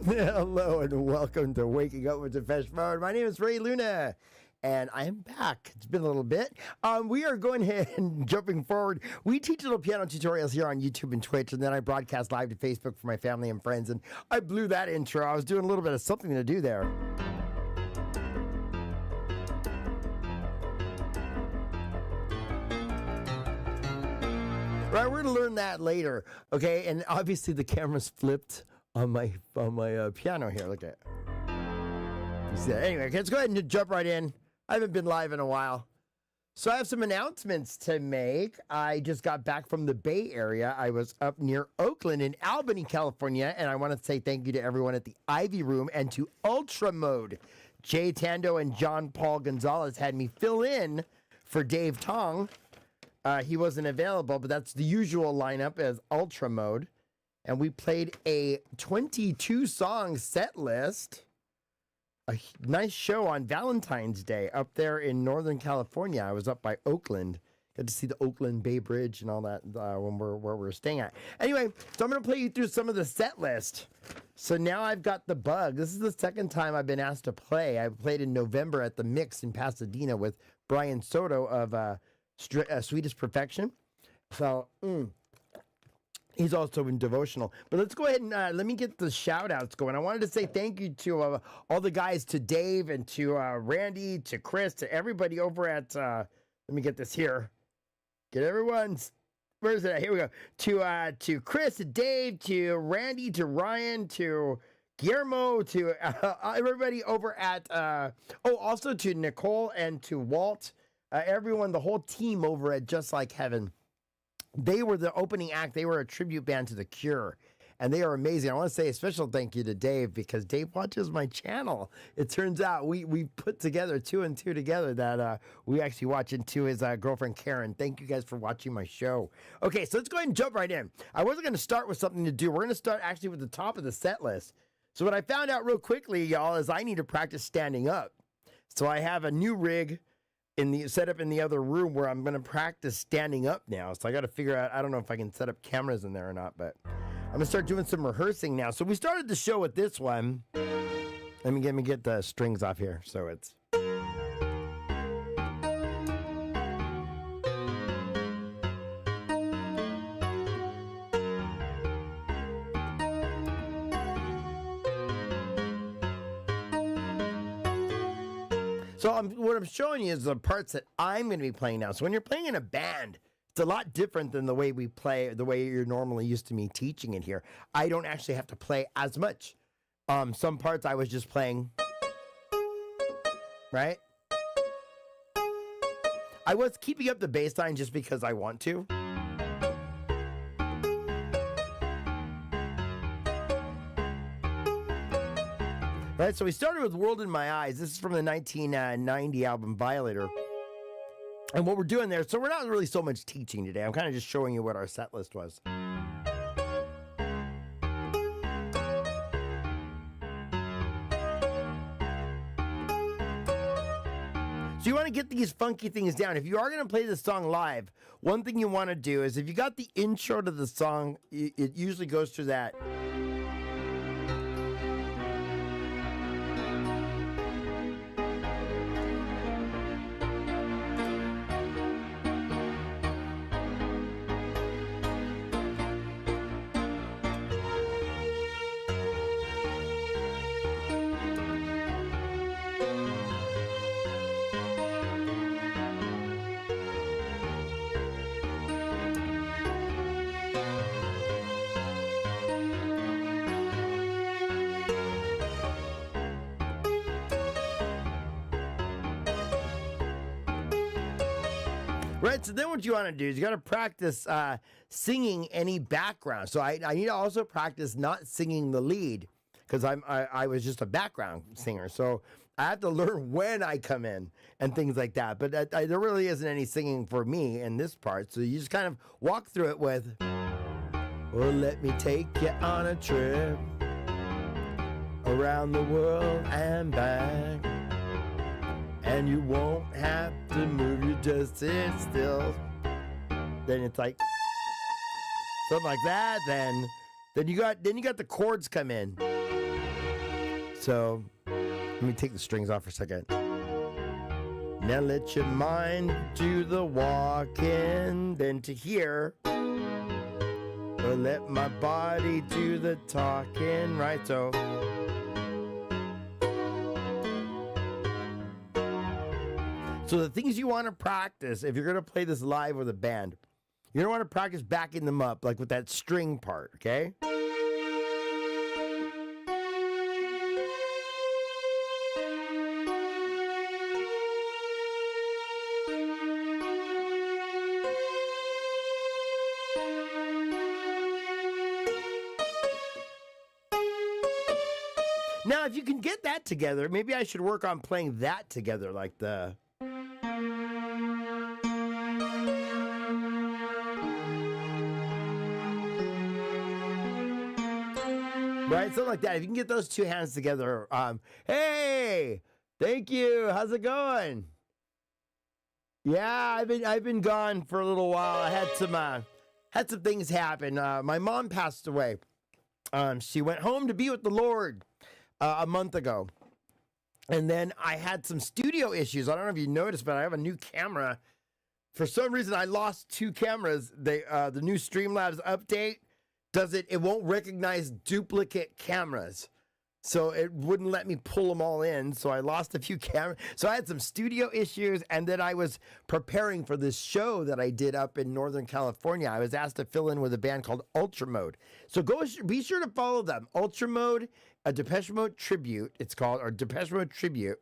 Hello and welcome to Waking Up with Depeche Mode. My name is Ray Luna, and I am back. It's been a little bit. We are going ahead and jumping forward. We teach little piano tutorials here on YouTube and Twitch, and then I broadcast live to Facebook for my family and friends, and I blew that intro. I was doing a little bit of something to do there. Right, we're going to learn that later, okay? And obviously the camera's flipped on my piano here. Look at it. You see that? Anyway, let's go ahead and jump right in. I haven't been live in a while. So I have some announcements to make. I just got back from the Bay Area. I was up near Oakland in Albany, California, and I want to say thank you to everyone at the Ivy Room and to Ultra Mode. Jay Tando and John Paul Gonzalez had me fill in for Dave Tong. He wasn't available, but that's the usual lineup as Ultra Mode. And we played a 22-song set list. A nice show on Valentine's Day up there in Northern California. I was up by Oakland. Got to see the Oakland Bay Bridge and all that when where we're staying at. Anyway, so I'm going to play you through some of the set list. So now I've got the bug. This is the second time I've been asked to play. I played in November at the Mix in Pasadena with Brian Soto of Sweetest Perfection. So, he's also in Devotional. But let's go ahead and let me get the shout-outs going. I wanted to say thank you to all the guys, to Dave and to Randy, to Chris, to everybody over at, let me get this here. Get everyone's, where is it at? Here we go. To Chris, to Dave, to Randy, to Ryan, to Guillermo, to everybody over at, also to Nicole and to Walt. Everyone, the whole team over at Just Like Heaven. They were the opening act. They were a tribute band to The Cure, and they are amazing. I want to say a special thank you to Dave, because Dave watches my channel. It turns out we put together two and two together that we actually watch, and to his girlfriend Karen. Thank you guys for watching my show. Okay, so let's go ahead and jump right in. I wasn't going to start with something to do. We're going to start actually with the top of the set list. So what I found out real quickly, y'all, is I need to practice standing up. So I have a new rig set up in the other room where I'm going to practice standing up now. So I got to figure out, I don't know if I can set up cameras in there or not, but I'm going to start doing some rehearsing now. So we started the show with this one. Let me get the strings off here. So it's... So what I'm showing you is the parts that I'm going to be playing now. So when you're playing in a band, it's a lot different than the way we play, the way you're normally used to me teaching it here. I don't actually have to play as much. Some parts I was just playing, right? I was keeping up the bass line just because I want to. Right, so we started with World in My Eyes. This is from the 1990 album Violator. And what we're doing there, so we're not really so much teaching today. I'm kind of just showing you what our set list was. So you want to get these funky things down. If you are going to play this song live, one thing you want to do is, if you got the intro to the song, it usually goes through that. Right, so then what you want to do is you got to practice singing any background. So I need to also practice not singing the lead, because I was just a background singer. So I have to learn when I come in and things like that. But there really isn't any singing for me in this part. So you just kind of walk through it with, well, let me take you on a trip around the world and back. And you won't have to move, you just sit still. Then it's like something like that. Then you got the chords come in. So let me take the strings off for a second. Now let your mind do the walking, then to here. Or let my body do the talking, right? So the things you want to practice if you're going to play this live with a band, you're going to want to practice backing them up, like with that string part, okay? Now, if you can get that together, maybe I should work on playing that together, like the... Right, something like that. If you can get those two hands together, hey, thank you. How's it going? Yeah, I've been gone for a little while. I had some things happen. My mom passed away. She went home to be with the Lord a month ago, and then I had some studio issues. I don't know if you noticed, but I have a new camera. For some reason, I lost two cameras. The new Streamlabs update it won't recognize duplicate cameras. So it wouldn't let me pull them all in. So I lost a few cameras. So I had some studio issues. And then I was preparing for this show that I did up in Northern California. I was asked to fill in with a band called Ultra Mode. So be sure to follow them. Ultra Mode, a Depeche Mode tribute, it's called, or Depeche Mode tribute.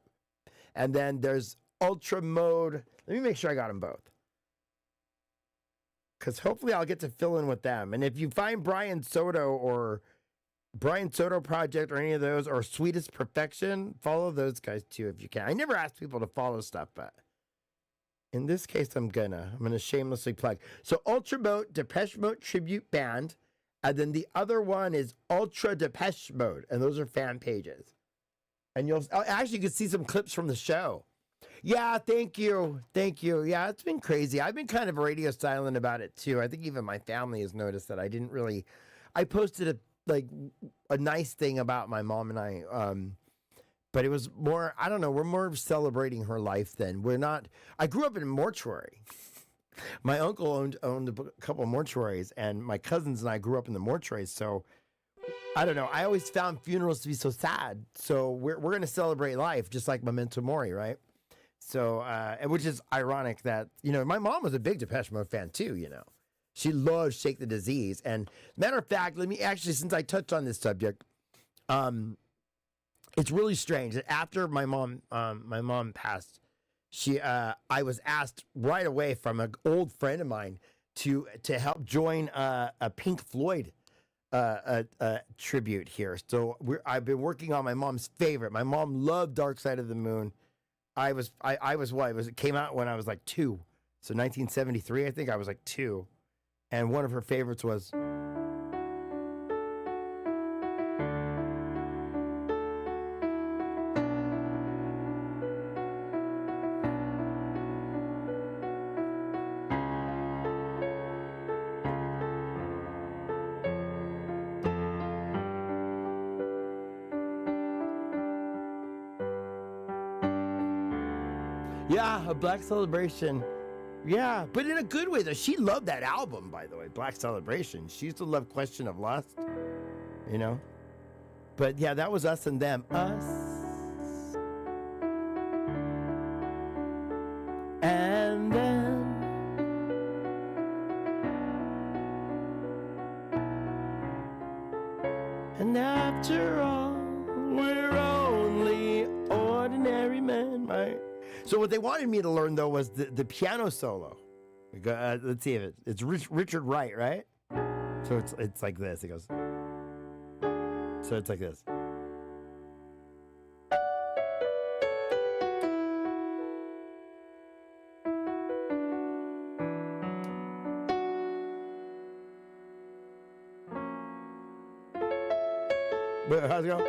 And then there's Ultra Mode. Let me make sure I got them both, because hopefully I'll get to fill in with them. And if you find Brian Soto or Brian Soto Project or any of those, or Sweetest Perfection, follow those guys too if you can. I never ask people to follow stuff, but in this case, I'm gonna shamelessly plug. So Ultra Mode, Depeche Mode tribute band, and then the other one is Ultra Depeche Mode, and those are fan pages. And you can see some clips from the show. Yeah, thank you. Yeah, it's been crazy. I've been kind of radio silent about it too. I think even my family has noticed that I posted a nice thing about my mom and I, but it was more, I don't know, we're more celebrating her life than I grew up in a mortuary. My uncle owned a couple of mortuaries, and my cousins and I grew up in the mortuaries. So I don't know. I always found funerals to be so sad. So we're going to celebrate life, just like Memento Mori, right? So, which is ironic that, my mom was a big Depeche Mode fan too, She loves Shake the Disease. And matter of fact, since I touched on this subject, it's really strange that after my mom passed, I was asked right away from an old friend of mine to help join a Pink Floyd tribute here. So I've been working on my mom's favorite. My mom loved Dark Side of the Moon. It came out when I was like 2. So 1973, I think I was like 2. And one of her favorites was... Yeah, a Black Celebration. Yeah, but in a good way, though. She loved that album, by the way, Black Celebration. She used to love Question of Lust, But yeah, that was Us and Them. Us and them. And after all, we're only ordinary men, right? So what they wanted me to learn, though, was the piano solo. Let's see if it's Richard Wright, right? So it's like this. It goes. So it's like this. But how's it go?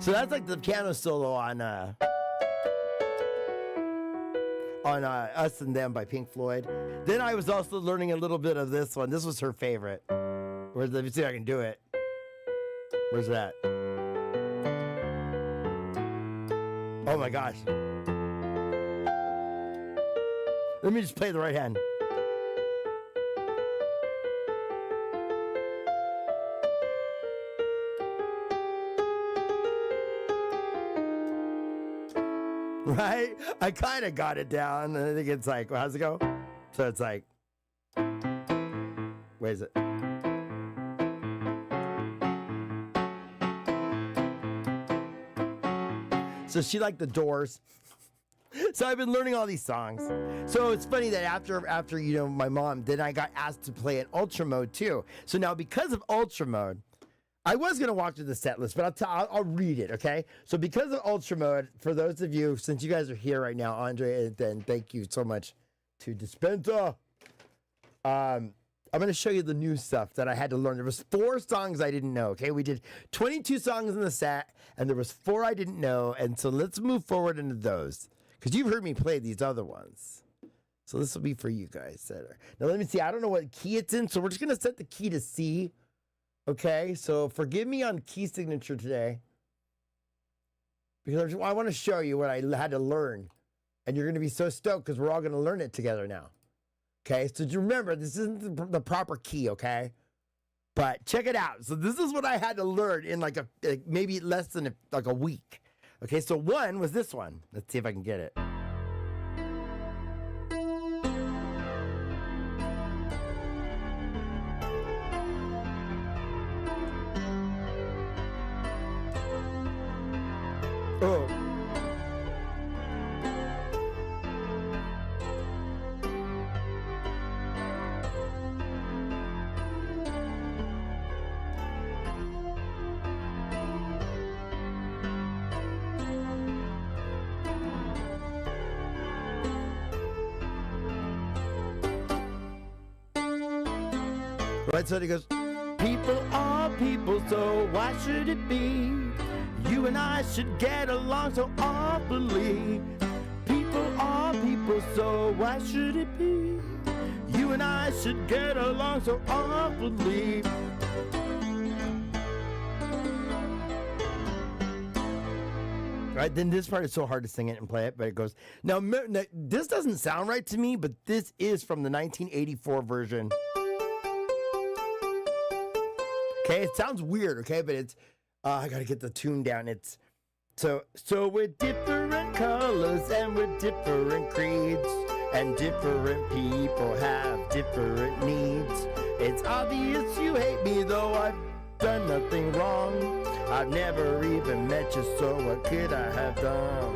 So that's like the piano solo on Us and Them by Pink Floyd. Then I was also learning a little bit of this one. This was her favorite. Let me see if I can do it. Where's that? Oh my gosh. Let me just play the right hand. Right? I kind of got it down. I think it's like, how's it go? So it's like, where is it? So she liked the Doors. So I've been learning all these songs. So it's funny that after my mom, then I got asked to play in Ultra Mode too. So now because of Ultra Mode, I was going to walk through the set list, but I'll read it, okay? So because of Ultra Mode, for those of you, since you guys are here right now, Andre, and then thank you so much to Dispenza. I'm going to show you the new stuff that I had to learn. There was 4 songs I didn't know, okay? We did 22 songs in the set, and there was 4 I didn't know, and so let's move forward into those, because you've heard me play these other ones. So this will be for you guys. Now let me see. I don't know what key it's in, so we're just going to set the key to C. Okay, so forgive me on key signature today, because I want to show you what I had to learn, and you're going to be so stoked because we're all going to learn it together now. Okay, so remember, this isn't the proper key, okay? But check it out. So this is what I had to learn in like maybe less than a week. Okay, so one was this one. Let's see if I can get it. Oh. Right, so he goes, people are people, so why should it be? You and I should get along so awfully. People are people, so why should it be? You and I should get along so awfully. Right, then this part is so hard to sing it and play it, but it goes, now this doesn't sound right to me, but this is from the 1984 version. Okay, it sounds weird, okay, but it's, I gotta get the tune down. It's, so we're different colors and we're different creeds, and different people have different needs. It's obvious you hate me, though I've done nothing wrong. I've never even met you, so what could I have done?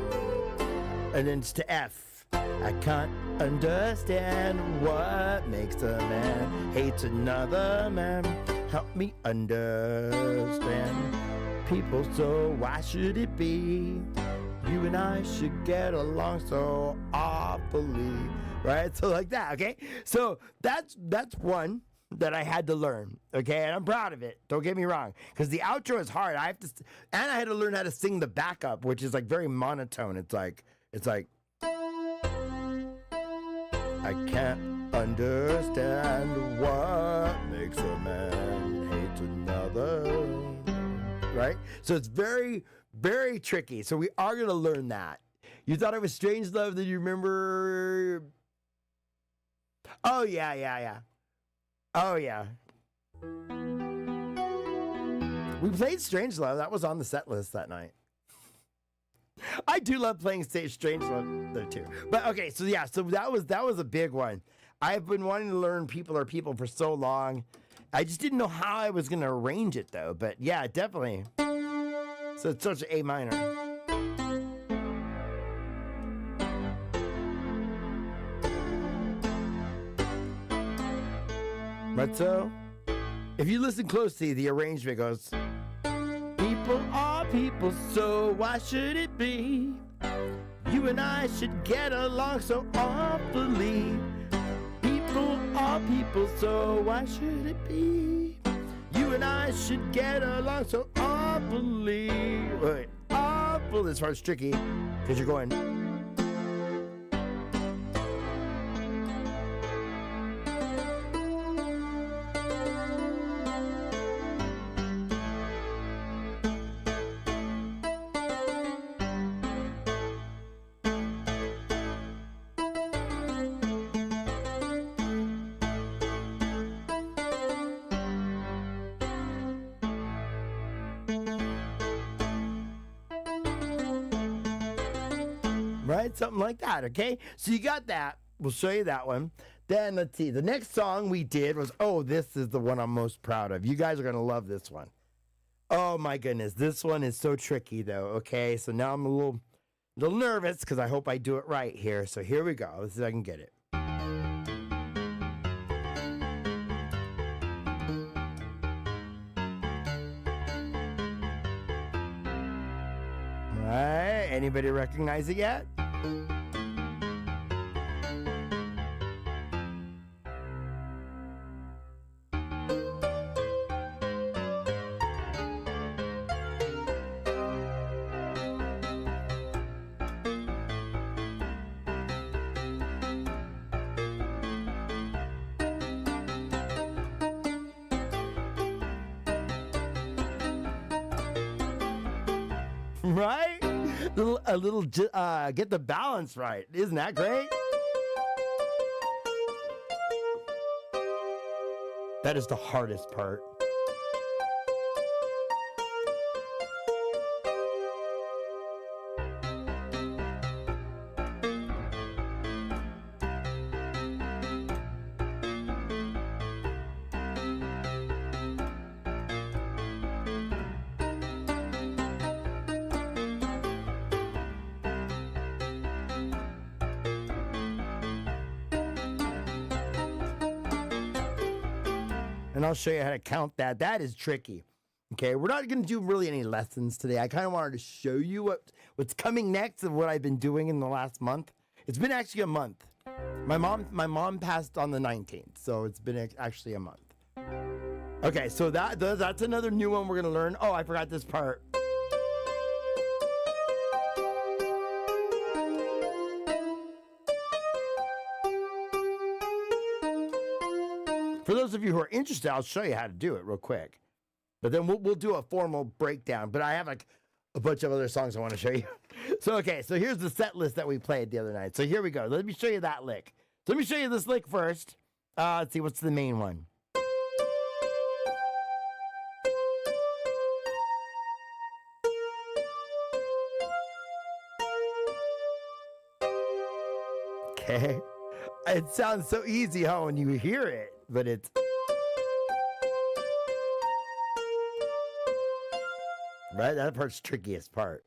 And then it's to F. I can't understand what makes a man hate another man. Help me understand people, so why should it be? You and I should get along so awfully, right? So like that, okay? So that's one that I had to learn, okay? And I'm proud of it. Don't get me wrong, because the outro is hard. I had to learn how to sing the backup, which is like very monotone. It's like I can't understand what makes a man hate another. Right? So it's very, very tricky. So we are going to learn that. You thought it was Strange Love that you remember? Oh, yeah. Oh, yeah. We played Strange Love. That was on the set list that night. I do love playing Strange Love there too. But okay, so yeah, so that was a big one. I've been wanting to learn People Are People for so long. I just didn't know how I was going to arrange it though. But yeah, definitely. So it's such an A minor. Right, so if you listen closely, the arrangement goes, people are people, so why should it be? You and I should get along so awfully. People are people, so why should it be? You and I should get along so awfully. Wait. simple. This part's tricky because you're going. Right? Something like that, okay? So you got that. We'll show you that one. Then let's see. The next song we did was, oh, this is the one I'm most proud of. You guys are going to love this one. Oh, my goodness. This one is so tricky, though, okay? So now I'm a little nervous because I hope I do it right here. So here we go. Let's see if I can get it. All right. Anybody recognize it yet? Right? A little get the balance right. Isn't that great? That is the hardest part. And I'll show you how to count that. That is tricky. Okay, we're not going to do really any lessons today. I kind of wanted to show you what's coming next and what I've been doing in the last month. It's been actually a month. My mom passed on the 19th, so it's been actually a month. Okay, so that's another new one we're going to learn. Oh, I forgot this part. For those of you who are interested, I'll show you how to do it real quick. But then we'll do a formal breakdown. But I have like a bunch of other songs I want to show you. So, okay, so here's the set list that we played the other night. So here we go. Let me show you that lick. So let me show you this lick first. Let's see, what's the main one? Okay. It sounds so easy, huh, when you hear it, but it's... Right? That part's trickiest part.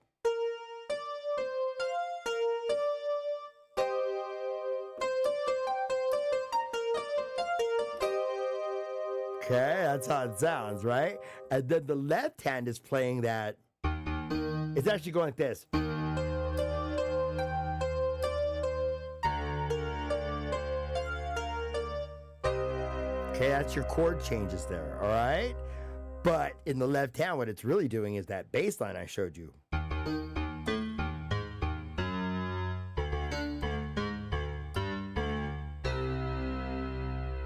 Okay, that's how it sounds, right? And then the left hand is playing that. It's actually going like this. Okay, that's your chord changes there, all right? But in the left hand, what it's really doing is that bass line I showed you.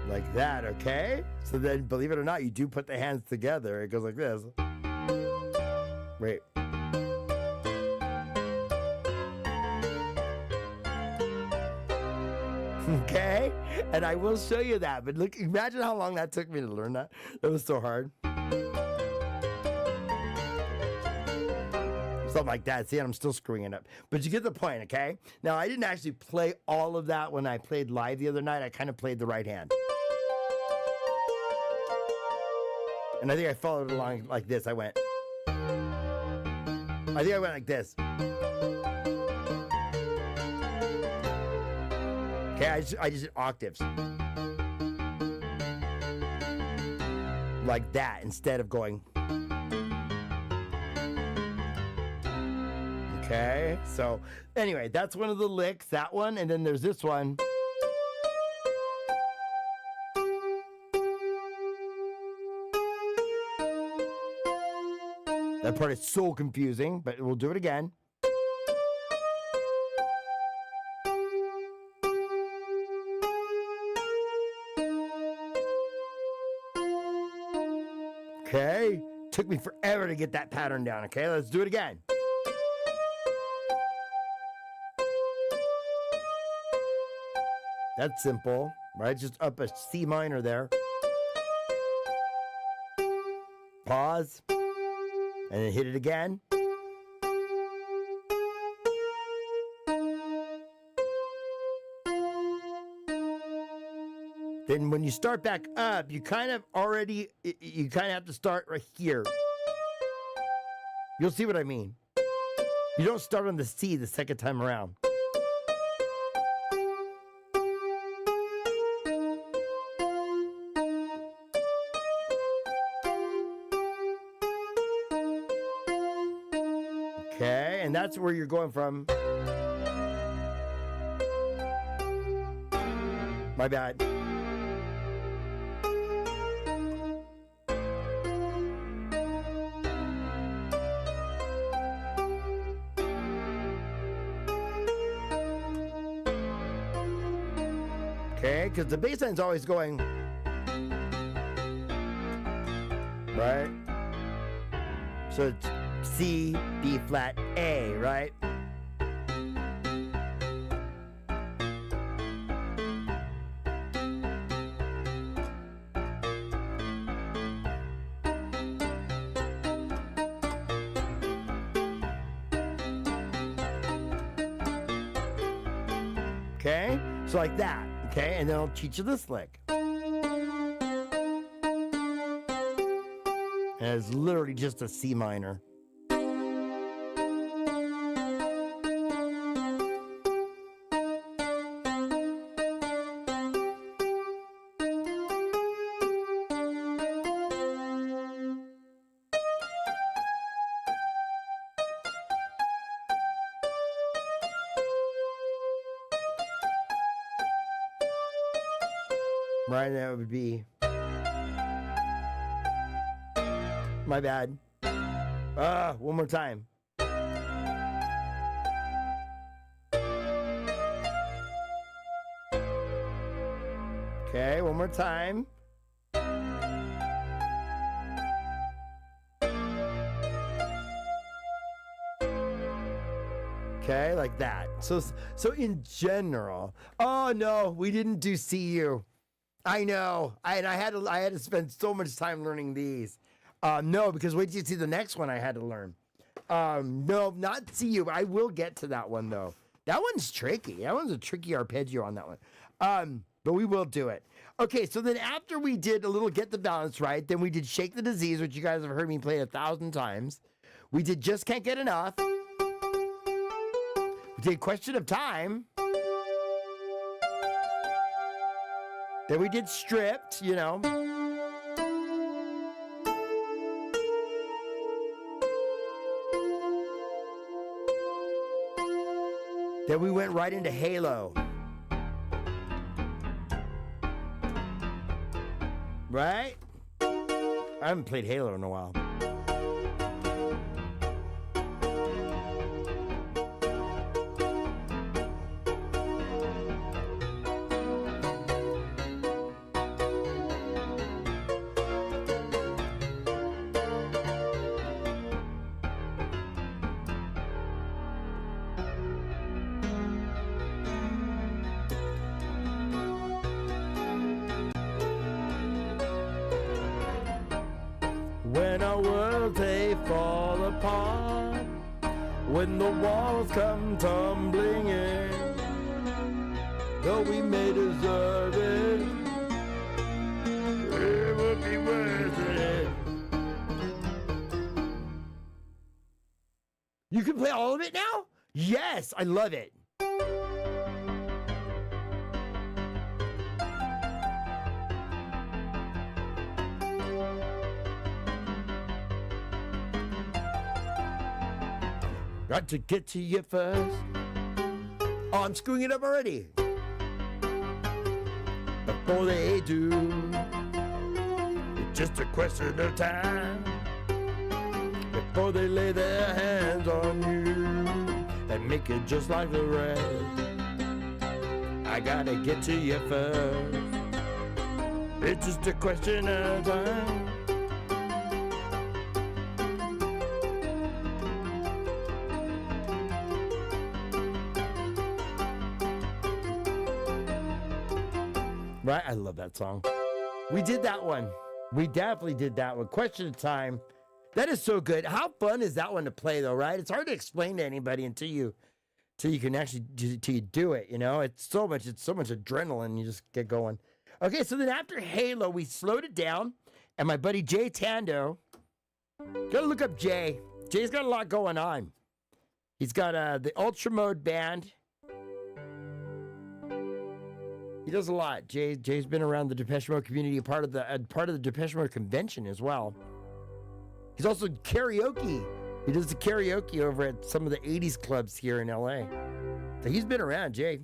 Like that, okay? So then, believe it or not, you do put the hands together. It goes like this. Wait. Okay? And I will show you that. But look, imagine how long that took me to learn that. That was so hard. Something like that. See, I'm still screwing it up. But you get the point, okay? Now, I didn't actually play all of that when I played live the other night. I kind of played the right hand. And I think I followed along like this. I went like this. Okay, I just did octaves. Like that instead of going. Okay, so anyway, that's one of the licks, that one, and then there's this one. That part is so confusing, but we'll do it again. Took me forever to get that pattern down. Okay, let's do it again. That's simple, right? Just up a C minor there. Pause. And then hit it again. Then when you start back up, you kind of have to start right here. You'll see what I mean. You don't start on the C the second time around. Okay, and that's where you're going from. My bad. Okay, because the bass line's always going, right? So it's C, B flat, A, right? Okay, so like that. Okay, and then I'll teach you this lick. And it's literally just a C minor. Right, that would be. My bad. One more time. Okay, one more time. Okay, like that. So in general. Oh no, we didn't do CU. I know. I had to spend so much time learning these. No, because wait till you see the next one I had to learn. No, not CU. I will get to that one though. That one's tricky. That one's a tricky arpeggio on that one. But we will do it. Okay, so then after we did a little Get the Balance Right, then we did Shake the Disease, which you guys have heard me play 1,000 times. We did Just Can't Get Enough. We did Question of Time. Then we did Stripped, you know. Then we went right into Halo. Right? I haven't played Halo in a while. When our worlds they fall apart, when the walls come tumbling in, though we may deserve it, it would be worth it. You can play all of it now? Yes, I love it. Got to get to you first. Oh, I'm screwing it up already. Before they do, it's just a question of time. Before they lay their hands on you and make it just like the rest. I gotta get to you first. It's just a question of time. Right? I love that song. We did that one. We definitely did that one. Question of Time. That is so good. How fun is that one to play, though, right? It's hard to explain to anybody until you can actually till you do it. You know, it's so much adrenaline. You just get going. Okay, so then after Halo, we slowed it down, and my buddy Jay Tando. Gotta look up Jay. Jay's got a lot going on. He's got the Ultra Mode band. He does a lot. Jay's been around the Depeche Mode community, part of the Depeche Mode convention as well. He's also karaoke. He does the karaoke over at some of the 80s clubs here in LA. So he's been around, Jay.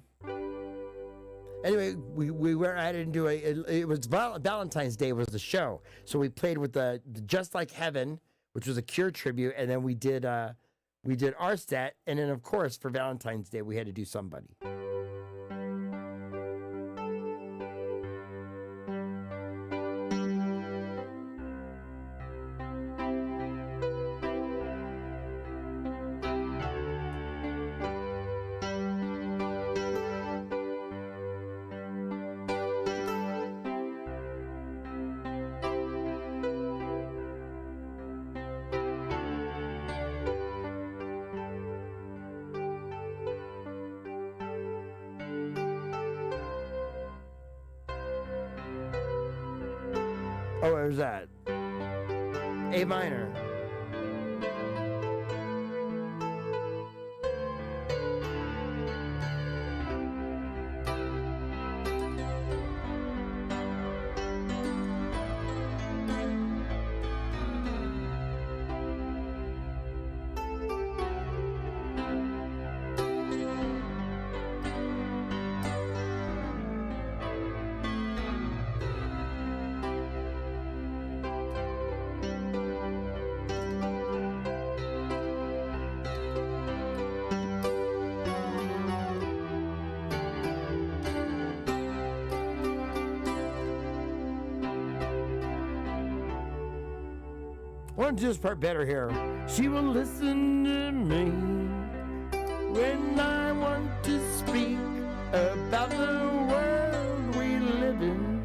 Anyway, we were added into it was Valentine's Day was the show. So we played with the Just Like Heaven, which was a Cure tribute, and then we did our set, and then of course for Valentine's Day we had to do Somebody. Oh, where's that? A minor. I want to do this part better here. She will listen to me when I want to speak about the world we live in.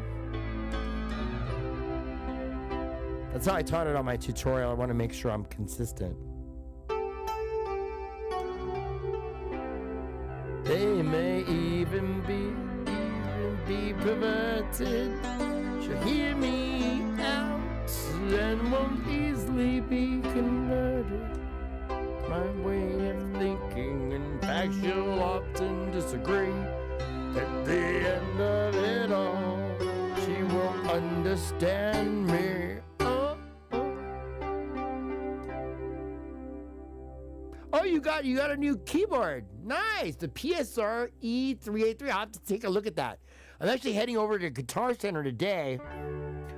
That's how I taught it on my tutorial. I want to make sure I'm consistent. They may even be perverted. She'll hear me out and won't easily be converted. My way of thinking, in fact, she'll often disagree. At the end of it all, she will understand me. Oh, you got a new keyboard. Nice. The PSR E383. I'll have to take a look at that. I'm actually heading over to Guitar Center today.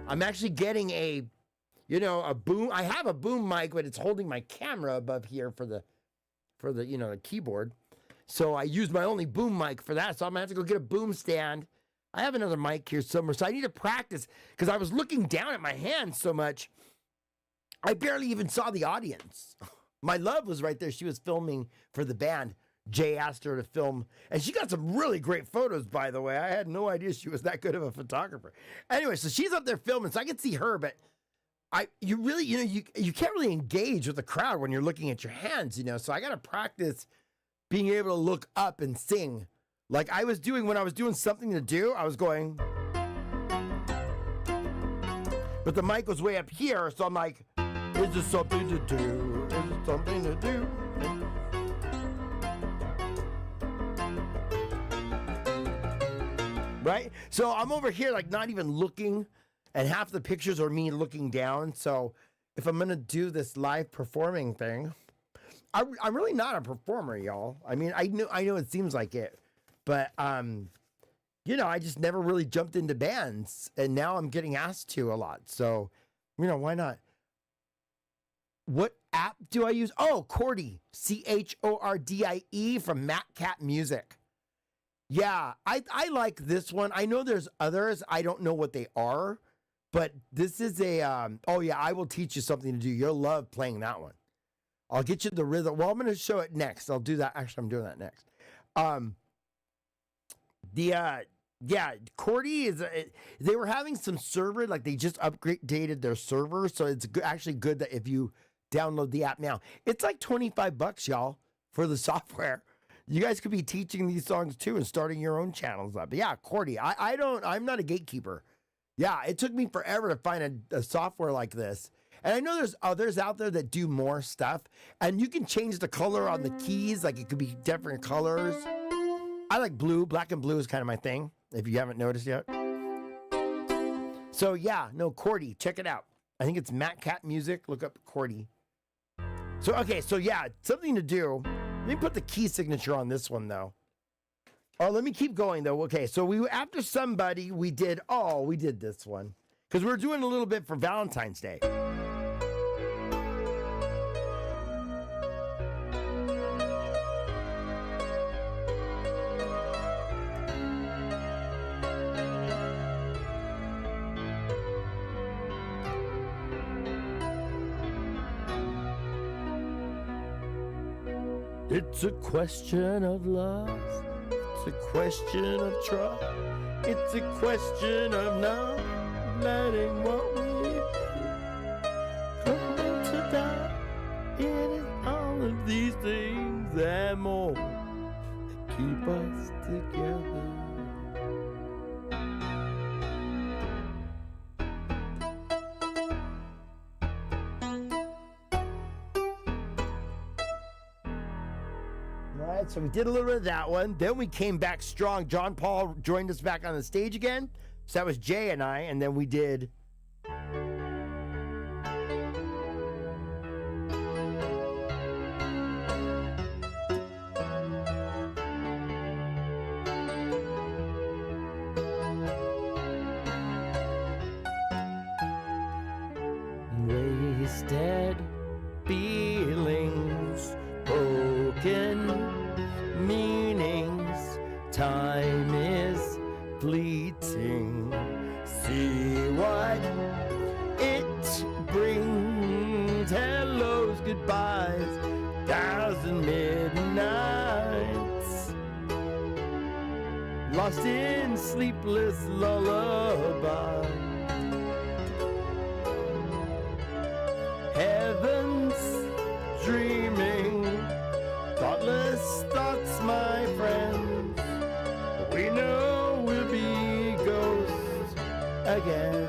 I'm actually getting a boom. I have a boom mic, but it's holding my camera above here for the the keyboard. So I use my only boom mic for that. So I'm gonna have to go get a boom stand. I have another mic here somewhere. So I need to practice because I was looking down at my hands so much. I barely even saw the audience. My love was right there. She was filming for the band. Jay asked her to film, and she got some really great photos, by the way. I had no idea she was that good of a photographer. Anyway, so she's up there filming, so I can see her, but you really, you can't really engage with the crowd when you're looking at your hands, so I got to practice being able to look up and sing. Like I was doing when I was doing something to do, I was going, but the mic was way up here, so I'm like, is this something to do? Is it something to do? Right? So I'm over here like not even looking, and half the pictures are me looking down. So if I'm going to do this live performing thing, I'm really not a performer, y'all. I mean, I know it seems like it, but I just never really jumped into bands, and now I'm getting asked to a lot. So, why not? What app do I use? Oh, Chordie, CHORDIE from Matt Cat Music. Yeah, I like this one. I know there's others. I don't know what they are, but this is a, I will teach you something to do. You'll love playing that one. I'll get you the rhythm. Well, I'm going to show it next. I'll do that. Actually, I'm doing that next. Yeah, Cordy is. They were having some server, like they just upgraded their server, so it's actually good that if you download the app now, it's like $25, y'all, for the software. You guys could be teaching these songs too and starting your own channels up. But yeah, Cordy, I'm not a gatekeeper. Yeah, it took me forever to find a software like this. And I know there's others out there that do more stuff, and you can change the color on the keys, like it could be different colors. I like blue. Black and blue is kind of my thing, if you haven't noticed yet. So yeah, no, Cordy, check it out. I think it's Matt Cat Music. Look up Cordy. So, okay, so yeah, something to do. Let me put the key signature on this one, though. Oh, let me keep going, though. Okay, so after somebody, we did this one. Because we're doing a little bit for Valentine's Day. It's a question of love. It's a question of trust. It's a question of not letting what we come to die. It is all of these things and more that keep us together. So we did a little bit of that one. Then we came back strong. John Paul joined us back on the stage again. So that was Jay and I. And then we did... Wasted feelings, broken meanings, time is fleeting. See what it brings. Hellos, goodbyes, 1,000 midnights, lost in sleepless lullaby. Heaven's dreaming, thoughtless thoughts, my friends. We know we'll be ghosts again.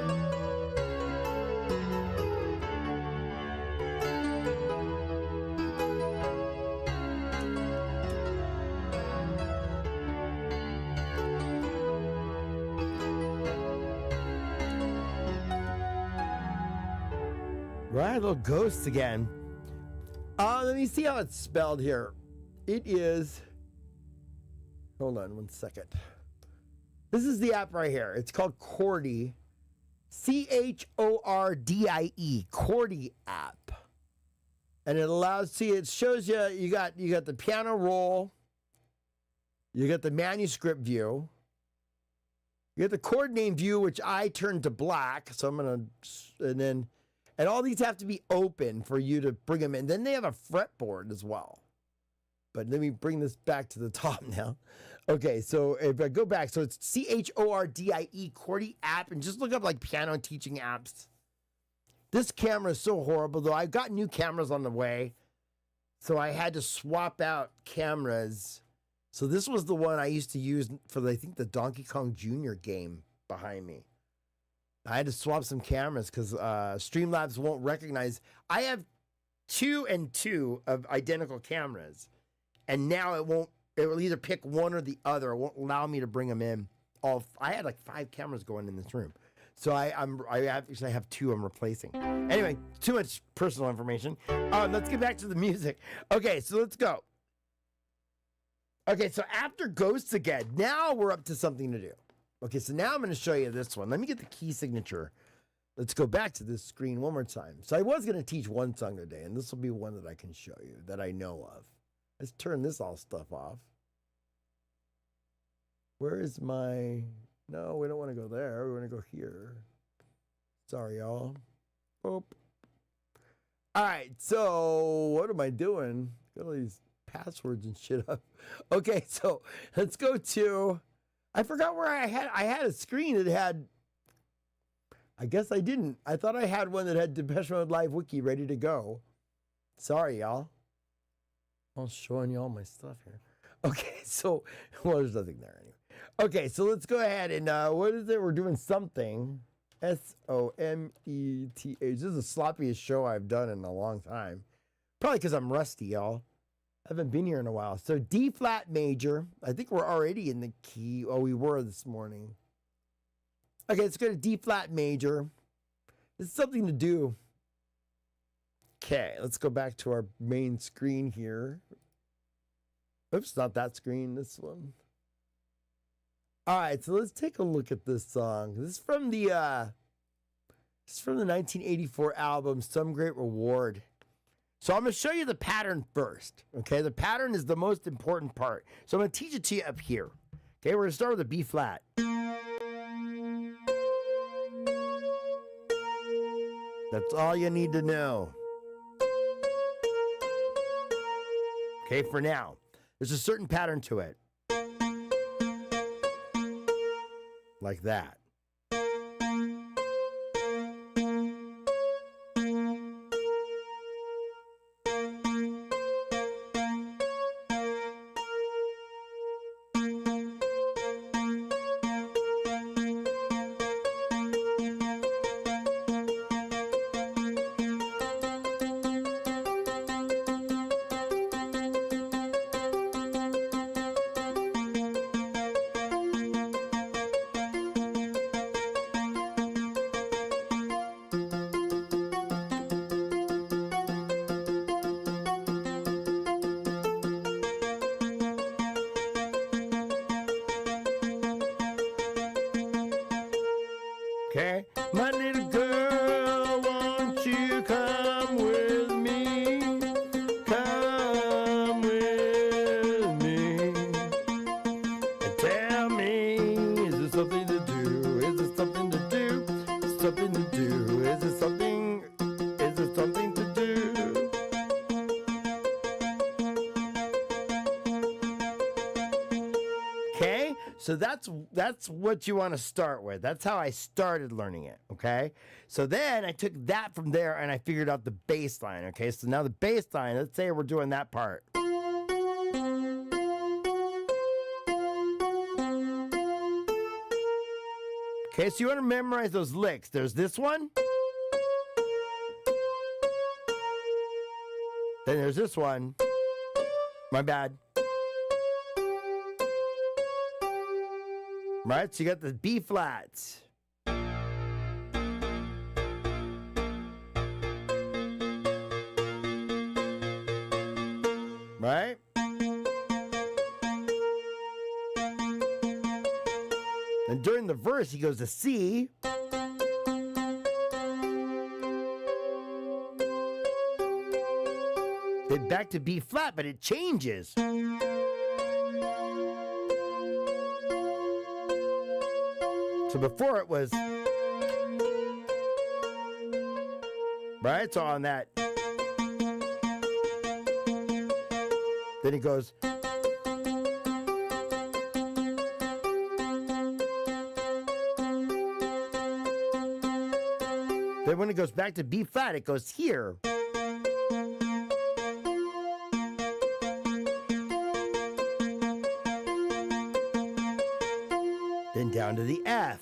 Right, little ghosts again. Let me see how it's spelled here. It is, hold on one second. This is the app right here. It's called Chordie. Chordie, Chordie app. And it allows, see, it shows you, you got the piano roll, you got the manuscript view, you got the chord name view, which I turned to black. So I'm gonna, and all these have to be open for you to bring them in. Then they have a fretboard as well. But let me bring this back to the top now. Okay, so if I go back, so it's Chordie, Chordie app, and just look up like piano teaching apps. This camera is so horrible, though. I've got new cameras on the way, so I had to swap out cameras. So this was the one I used to use for, I think, the Donkey Kong Jr. game behind me. I had to swap some cameras because Streamlabs won't recognize. I have 2 and 2 of identical cameras. And now it will either pick one or the other. It won't allow me to bring them in. I had like 5 cameras going in this room. So I actually have 2 I'm replacing. Anyway, too much personal information. Let's get back to the music. Okay, so let's go. Okay, so after Ghosts again, now we're up to something to do. Okay, so now I'm going to show you this one. Let me get the key signature. Let's go back to this screen one more time. So I was going to teach one song today, and this will be one that I can show you that I know of. Let's turn this all stuff off. Where is my... No, we don't want to go there. We want to go here. Sorry, y'all. Boop. All right, so what am I doing? Got all these passwords and shit up. Okay, so let's go to... I forgot where I had a screen that had. I guess I didn't. I thought I had one that had Depeche Mode Live Wiki ready to go. Sorry, y'all. I'm showing you all my stuff here. Okay, so, well, there's nothing there anyway. Okay, so let's go ahead and, what is it? We're doing something. Someth. This is the sloppiest show I've done in a long time. Probably because I'm rusty, y'all. I haven't been here in a while. So D flat major. I think we're already in the key. Oh, we were this morning. Okay, let's go to D flat major. It's something to do. Okay, let's go back to our main screen here. Oops, not that screen, this one. All right, so let's take a look at this song. This is from the 1984 album, Some Great Reward. So I'm going to show you the pattern first, okay? The pattern is the most important part. So I'm going to teach it to you up here. Okay, we're going to start with a B flat. That's all you need to know. Okay, for now. There's a certain pattern to it. Like that. Okay, my little girl, won't you come with me? Come with me and tell me, is there something to do? Is there something to do? Something to do? Is there something to do? Okay, so that's what you want to start with. That's how I started learning it, okay? So then I took that from there and I figured out the bass line, okay? So now the bass line, let's say we're doing that part. Okay, so you want to memorize those licks. There's this one. Then there's this one. My bad. Right, so you got the B flats. Right? And during the verse, he goes to C. Then back to B flat, but it changes. So before it was, right? So on that, then it goes, then when it goes back to B flat, it goes here. Then down to the F.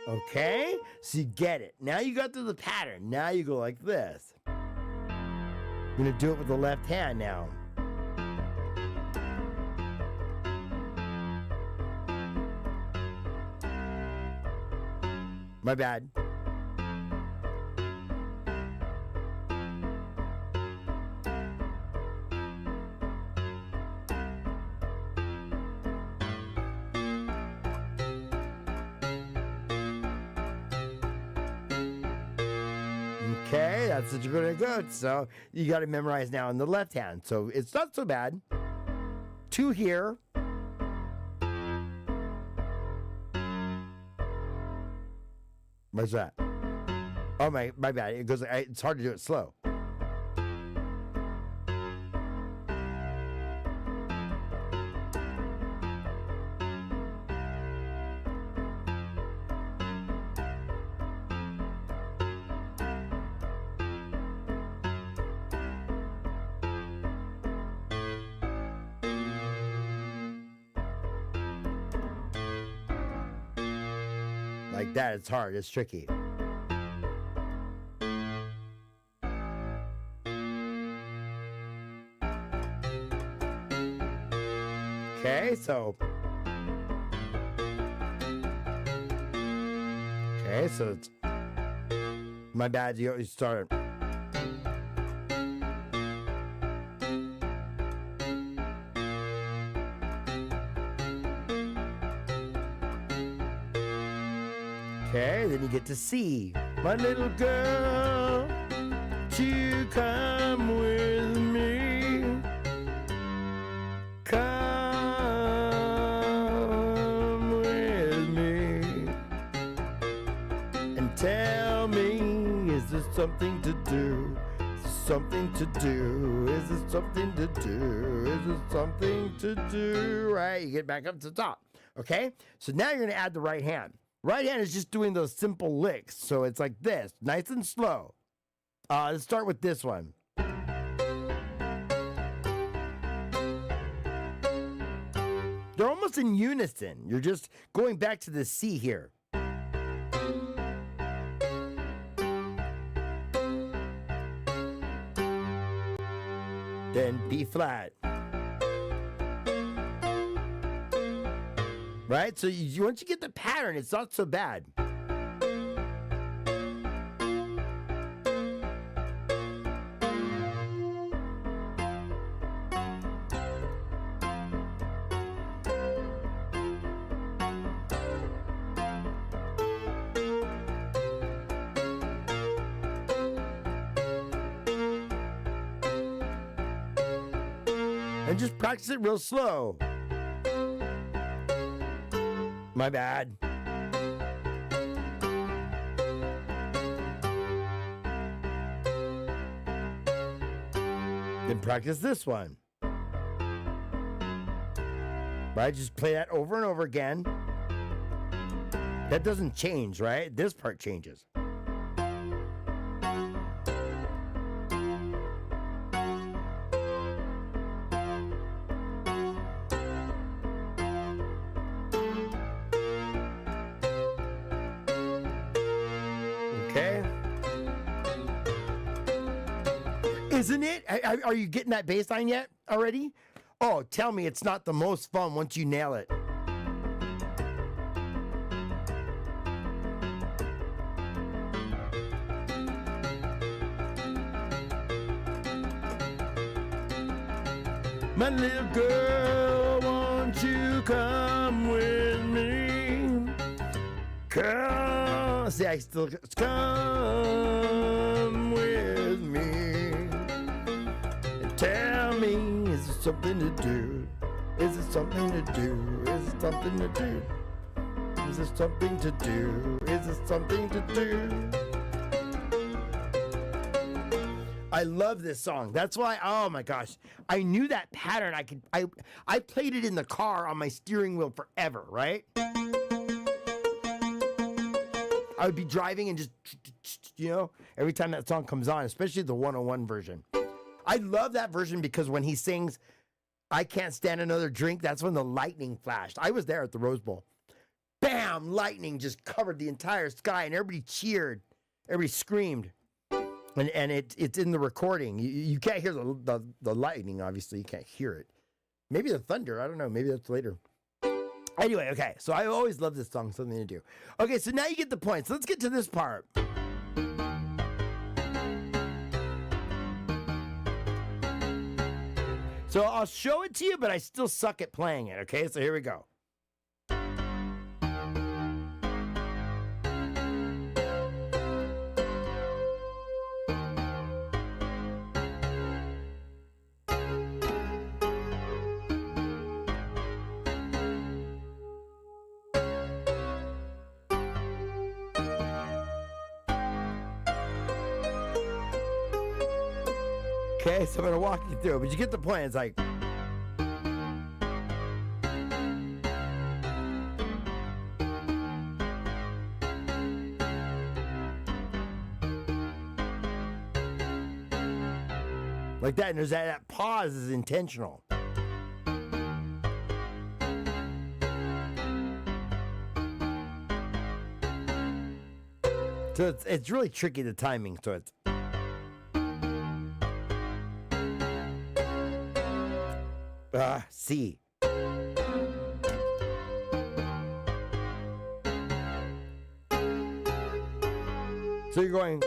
Okay, so you get it. Now you got to the pattern. Now you go like this. I'm gonna do it with the left hand now. My bad. Okay, that's what you're gonna go. So you got to memorize now in the left hand. So it's not so bad. 2 here. What's that? Oh, my bad. It goes. It's hard to do it slow. Like that, it's hard. It's tricky. Okay, so it's my bad. You start. Okay, then you get to C. My little girl, you come with me. Come with me and tell me, is there something to do? Is there something to do? Is there something to do? Is there something to do? Right, you get back up to the top. Okay, so now you're going to add the right hand. Right hand is just doing those simple licks. So it's like this, nice and slow. Let's start with this one. They're almost in unison. You're just going back to the C here. Then B flat. Right? So once you get the pattern, it's not so bad. And just practice it real slow. My bad. Then practice this one. Right? Just play that over and over again. That doesn't change, right? This part changes. Isn't it? Are you getting that bass line yet already? Oh, tell me it's not the most fun once you nail it. My little girl, won't you come with me? Come, see, I still come with me. Tell me, is there something to do? Is it something to do? Is it something to do? Is there something to do? Is it something to do? I love this song. That's why, oh my gosh, I knew that pattern. I played it in the car on my steering wheel forever, right? I would be driving and just, every time that song comes on, especially the 101 version. I love that version because when he sings, I can't stand another drink, that's when the lightning flashed. I was there at the Rose Bowl. Bam! Lightning just covered the entire sky and everybody cheered. Everybody screamed. And it's in the recording. You can't hear the lightning, obviously. You can't hear it. Maybe the thunder. I don't know. Maybe that's later. Anyway, okay. So I always love this song, Something to Do. Okay, so now you get the points. Let's get to this part. So I'll show it to you, but I still suck at playing it, okay? So here we go. Okay, so I'm gonna walk you through it, but you get the point. It's like. Like that, and there's that pause is intentional. So it's really tricky, the timing, so it's. C. So you're going.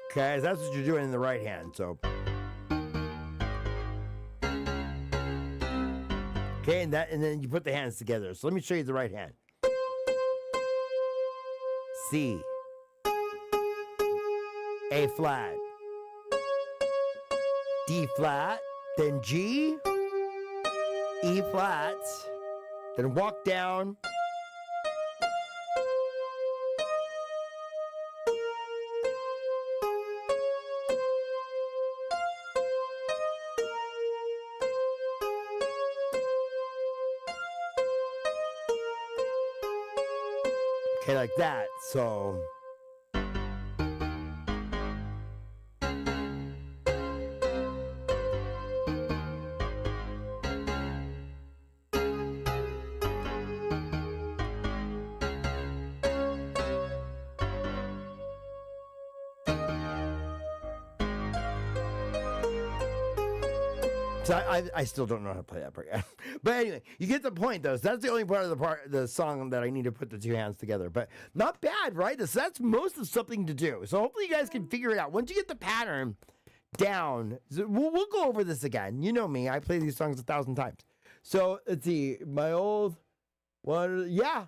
Okay, that's what you're doing in the right hand, so. Okay, and then you put the hands together. So let me show you the right hand. C. A flat. D flat. Then G. E flat. Then walk down. Okay, like that, so. So I still don't know how to play that part. But anyway, you get the point, though. So that's the only part of the song that I need to put the two hands together. But not bad, right? So that's most of something to do. So hopefully you guys can figure it out. Once you get the pattern down, we'll go over this again. You know me. I play these songs 1,000 times. So let's see. My old one. Yeah.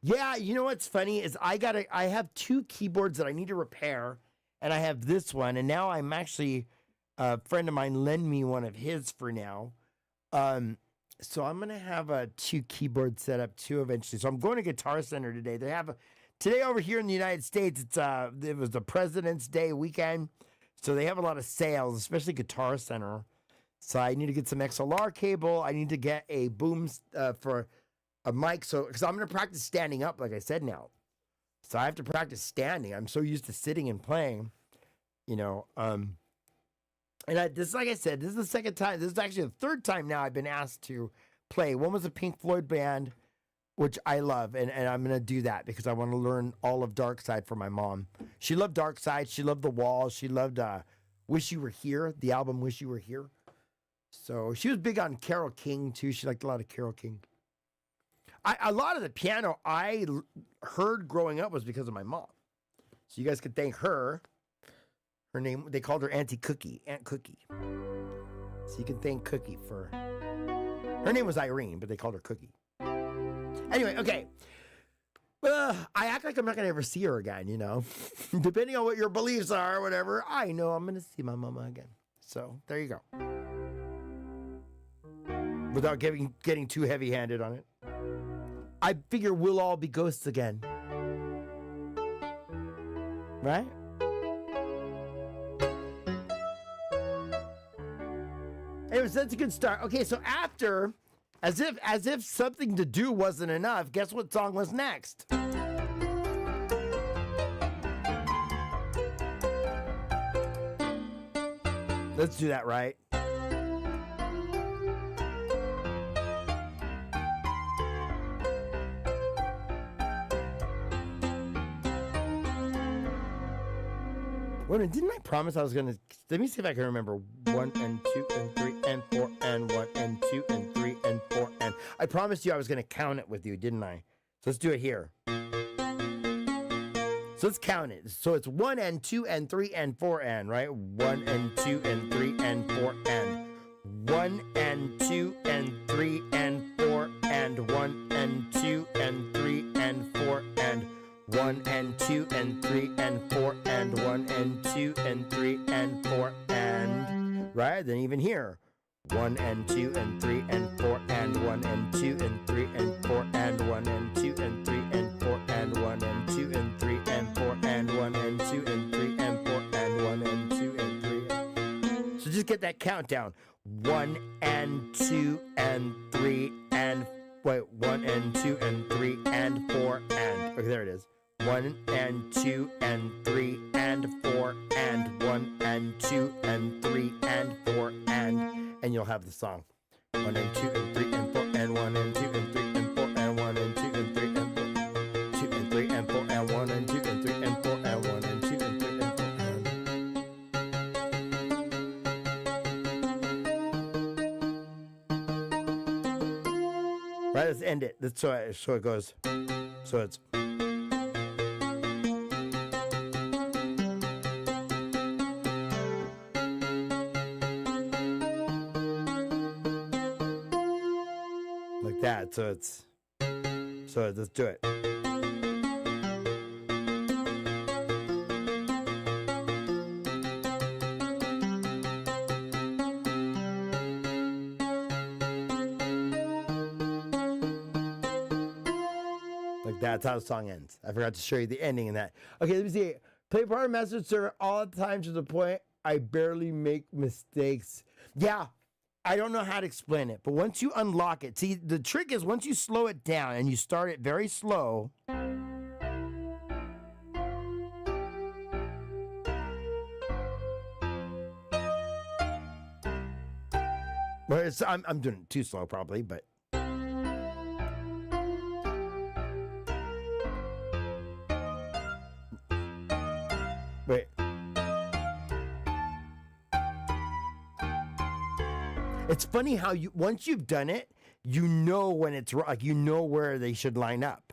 Yeah, you know what's funny is I have two keyboards that I need to repair. And I have this one. And now I'm actually... a friend of mine lend me one of his for now. So I'm going to have a 2 keyboard setup too eventually. So I'm going to Guitar Center today. They have today over here in the United States, it was the President's Day weekend. So they have a lot of sales, especially Guitar Center. So I need to get some XLR cable. I need to get a boom for a mic. So, because I'm going to practice standing up, like I said now. So I have to practice standing. I'm so used to sitting and playing, you know, and this, like I said, this is the second time. This is actually the third time now I've been asked to play. One was a Pink Floyd band, which I love, and I'm going to do that because I want to learn all of Dark Side for my mom. She loved Dark Side. She loved The Wall. She loved Wish You Were Here, the album Wish You Were Here. So she was big on Carole King, too. She liked a lot of Carole King. A lot of the piano I heard growing up was because of my mom. So you guys could thank her. Her name, they called her Auntie Cookie, Aunt Cookie. So you can thank Cookie for, her name was Irene, but they called her Cookie. Anyway, okay. I act like I'm not going to ever see her again, you know. Depending on what your beliefs are or whatever, I know I'm going to see my mama again. So, there you go. Without getting too heavy-handed on it. I figure we'll all be ghosts again. Right? Anyways, that's a good start. Okay, so after, as if something to do wasn't enough, guess what song was next? Let's do that right. Wait a minute, didn't I promise I was going to... Let me see if I can remember. 1 and 2 and 3 and 4 and 1 and 2 and 3 and 4 and... I promised you I was going to count it with you, didn't I? So let's do it here. So let's count it. So it's 1 and 2 and 3 and 4 and, right? 1 and 2 and 3 and 4 and. 1 and 2 and 3 and 4 and 1 and 2 and 3 and 4 and 1 and 2 and 3 and 4 and 1 and 2 and 3 and 4 and, right? Then even here, 1 and 2 and 3 and 4 and 1 and 2 and 3 and 4 and 1 and 2 and 3 and 4 and 1 and 2 and 3 and 4 and 1 and 2 and 3 and 4 and 1 and 2 and 3. So just get that countdown. 1 and 2 and 3 and 1 and 2 and 3 and 4 and okay, there it is. 1 and 2 and 3 and 4 and 1 and 2 and 3 and 4 and you'll have the song. 1 and 2 and 3 and 4 and 1 and 2 and 3 and 4 and 1 and 2 and 3 and 4 2 and 3 and 4 and 1 and 2 and 3 and 4 and 1 and 2 and 3 and 4 Right, let's end it. That's so it goes. So it's like that. So let's do it. That's how the song ends. I forgot to show you the ending in that. Okay, let me see. Play part of Master Servant all the time to the point I barely make mistakes. Yeah, I don't know how to explain it, but once you unlock it, see, the trick is once you slow it down and you start it very slow. Well, I'm doing it too slow probably, but. Wait. It's funny how once you've done it, you know when it's like you know where they should line up.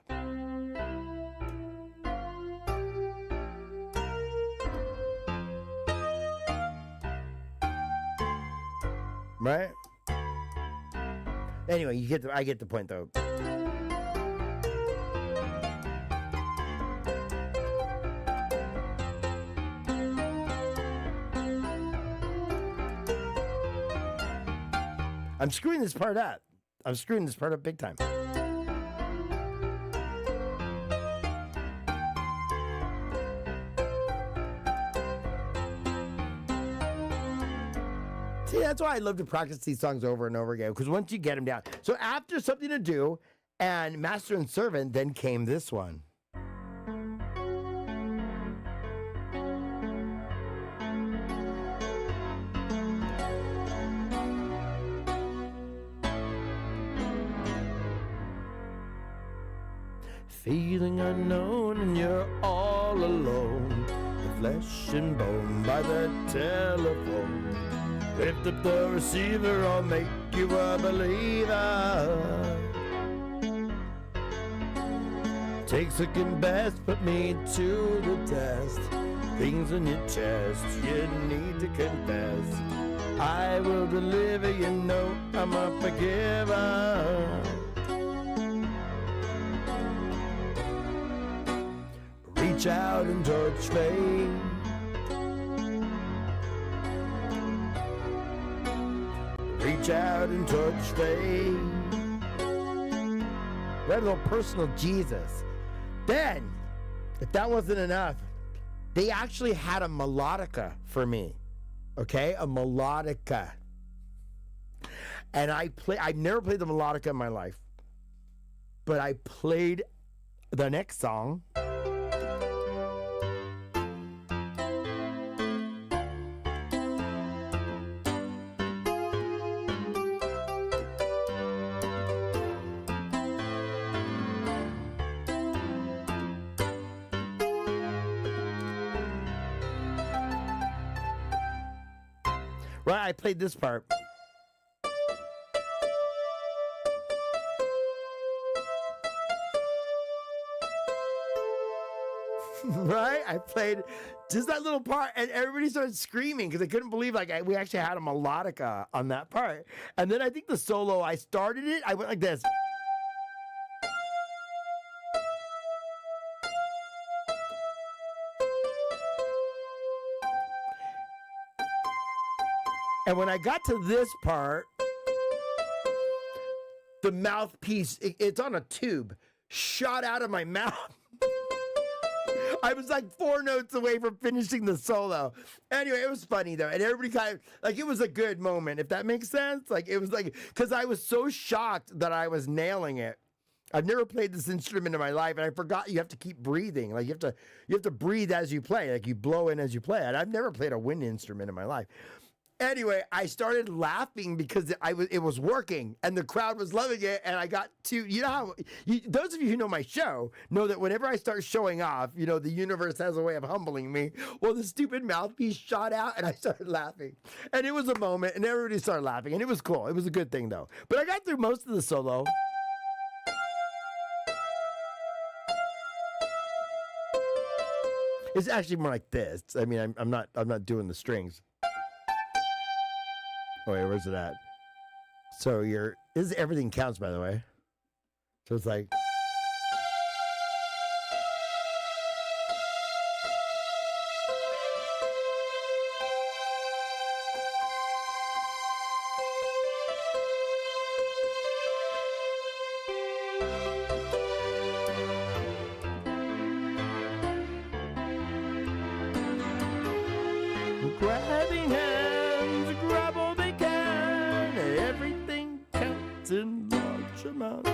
Right? Anyway, I get the point though. I'm screwing this part up. I'm screwing this part up big time. See, that's why I love to practice these songs over and over again, because once you get them down. So after Something to Do and Master and Servant, then came this one. Feeling unknown and you're all alone, the flesh and bone by the telephone. Lift up the receiver, I'll make you a believer. Take second best, put me to the test. Things on your chest you need to confess. I will deliver, you know I'm a forgiver. Reach out and touch fate. Reach out and touch fate. Read a little personal Jesus. Then, if that wasn't enough, they actually had a melodica for me. Okay, a melodica. And I've never played the melodica in my life, but I played the next song. Right, I played this part. Right? I played just that little part, and everybody started screaming because they couldn't believe we actually had a melodica on that part. And then I think the solo, I started it, I went like this. And when I got to this part, the mouthpiece, it's on a tube, shot out of my mouth. I was like 4 notes away from finishing the solo. Anyway, it was funny though. And everybody kind of, like, it was a good moment, if that makes sense. Like, it was like, because I was so shocked that I was nailing it. I've never played this instrument in my life, and I forgot you have to keep breathing. Like, you have to breathe as you play. Like, you blow in as you play. And I've never played a wind instrument in my life. Anyway, I started laughing because it was working, and the crowd was loving it, and I got to, you know how, those of you who know my show know that whenever I start showing off, you know, the universe has a way of humbling me. Well, the stupid mouthpiece shot out, and I started laughing. And it was a moment, and everybody started laughing, and it was cool. It was a good thing, though. But I got through most of the solo. It's actually more like this. I mean, I'm not doing the strings. Oh, wait, where's it at? So this is Everything Counts, by the way. So it's like. Grabbing hands, grab all they can. Everything counts in large amounts.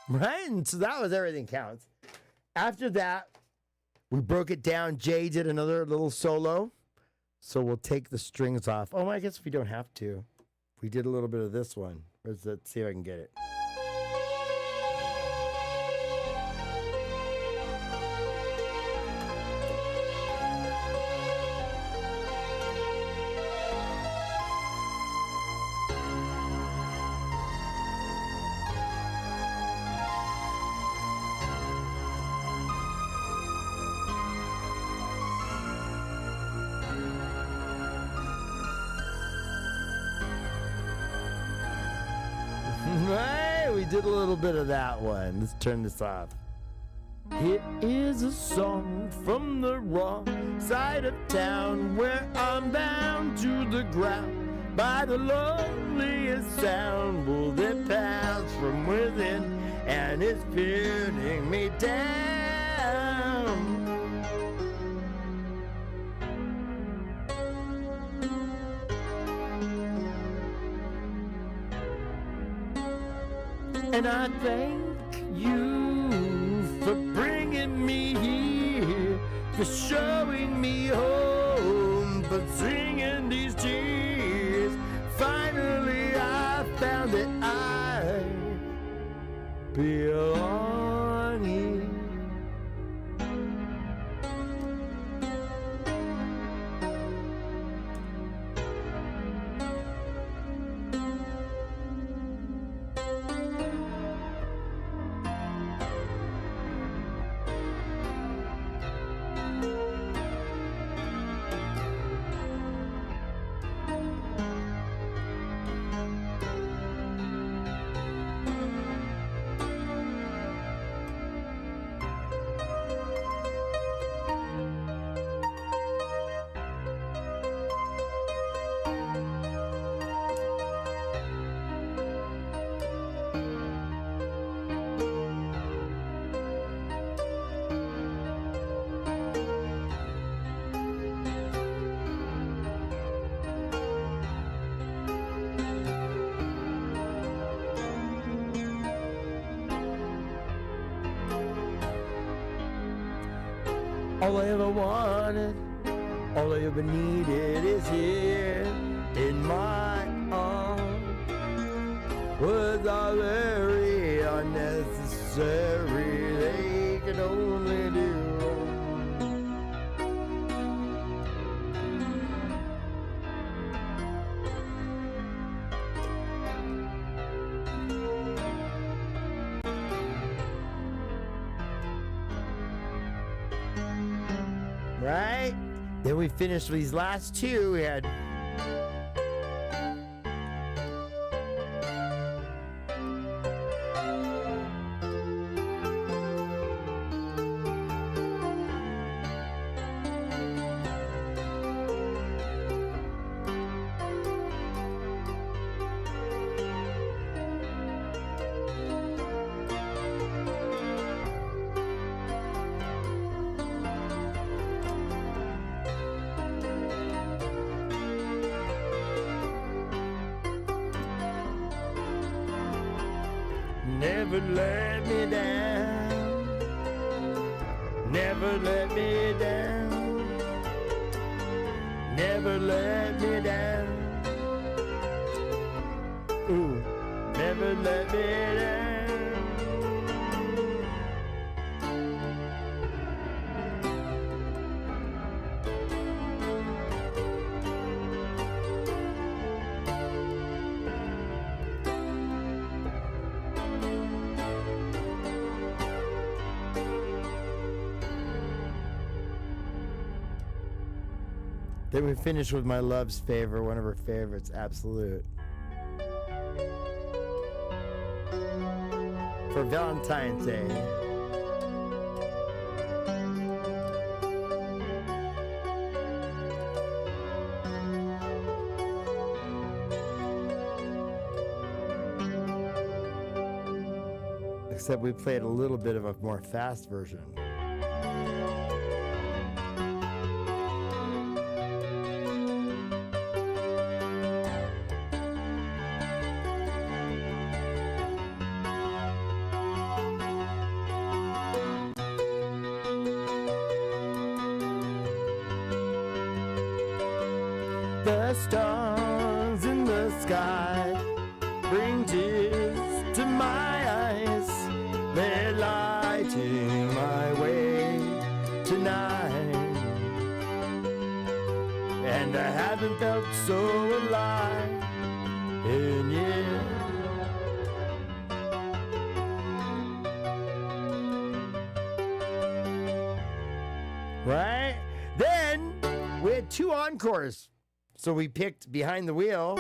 Right? And so that was Everything Counts. After that, we broke it down. Jay did another little solo. So we'll take the strings off. Oh, I guess we don't have to. We did a little bit of this one. Let's see if I can get it. Right, we did a little bit of that one. Let's turn this off. It is a song from the wrong side of town where I'm bound to the ground by the loneliest sound. Will that pass from within and it's pinning me down. And I thank you for bringing me here, for showing me home, for singing these tears. Finally I found that I belong here. All I ever wanted, all I ever needed is here in my arms. Was all very unnecessary, they can only do. Right? Then we finished these last two. We had Never let me down. Never let me down. Never let me down. Ooh, never let me down. Then we finish with my love's favorite, one of her favorites, Absolute. For Valentine's Day. Except we played a little bit of a more fast version. The stars in the sky bring tears to my eyes. They're lighting my way tonight. And I haven't felt so alive in years. Right? Then we had 2 encores. So we picked Behind the Wheel.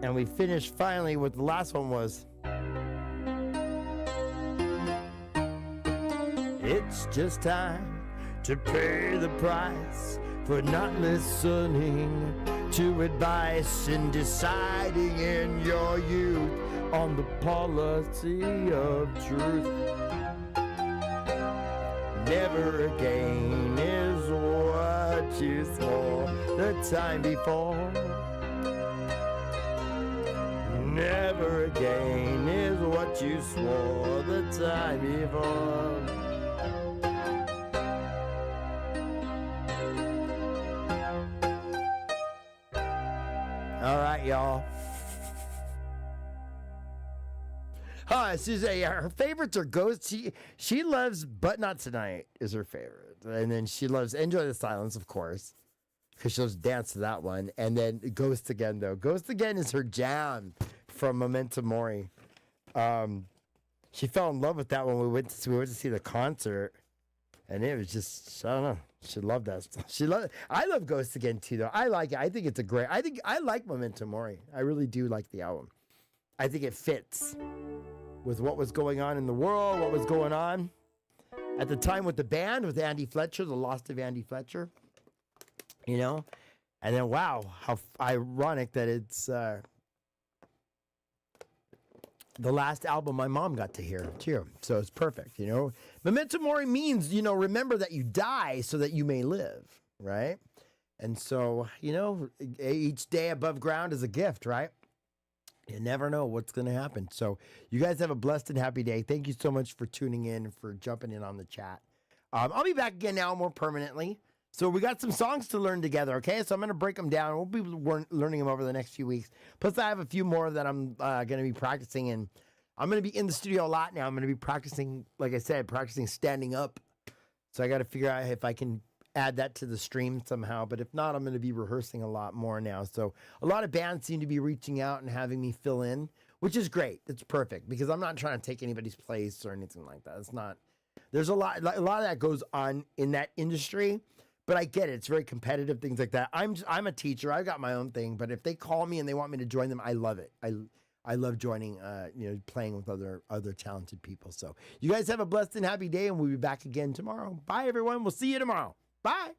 And we finished finally with the last one was It's just time to pay the price for not listening to advice and deciding in your youth on the policy of truth. Never again is what you swore the time before. Never again is what you swore the time before. All right, y'all. Susie, her favorites are Ghost. She loves But Not Tonight is her favorite. And then she loves Enjoy the Silence, of course, because she'll just dance to that one. And then Ghost Again, though. Ghost Again is her jam from Memento Mori. She fell in love with that when we went to see the concert. And it was just, I don't know. She loved that stuff. I love Ghost Again, too, though. I like it. I think it's a great, I like Memento Mori. I really do like the album. I think it fits with what was going on in the world, what was going on at the time with the band, with Andy Fletcher, the loss of Andy Fletcher, you know? And then, wow, how ironic that it's the last album my mom got to hear, too. So it's perfect, you know? Memento Mori means, you know, remember that you die so that you may live, right? And so, you know, each day above ground is a gift, right? You never know what's going to happen. So you guys have a blessed and happy day. Thank you so much for tuning in and for jumping in on the chat. I'll be back again now more permanently. So we got some songs to learn together, okay? So I'm going to break them down. We'll be learning them over the next few weeks. Plus, I have a few more that I'm going to be practicing. And I'm going to be in the studio a lot now. I'm going to be practicing, like I said, practicing standing up. So I got to figure out if I can add that to the stream somehow. But if not, I'm going to be rehearsing a lot more now. So a lot of bands seem to be reaching out and having me fill in, which is great. It's perfect because I'm not trying to take anybody's place or anything like that. It's not. There's a lot of that goes on in that industry, but I get it. It's very competitive, things like that. I'm a teacher. I got my own thing, but if they call me and they want me to join them, I love it. I love joining, playing with other talented people. So you guys have a blessed and happy day, and we'll be back again tomorrow. Bye, everyone. We'll see you tomorrow. Bye.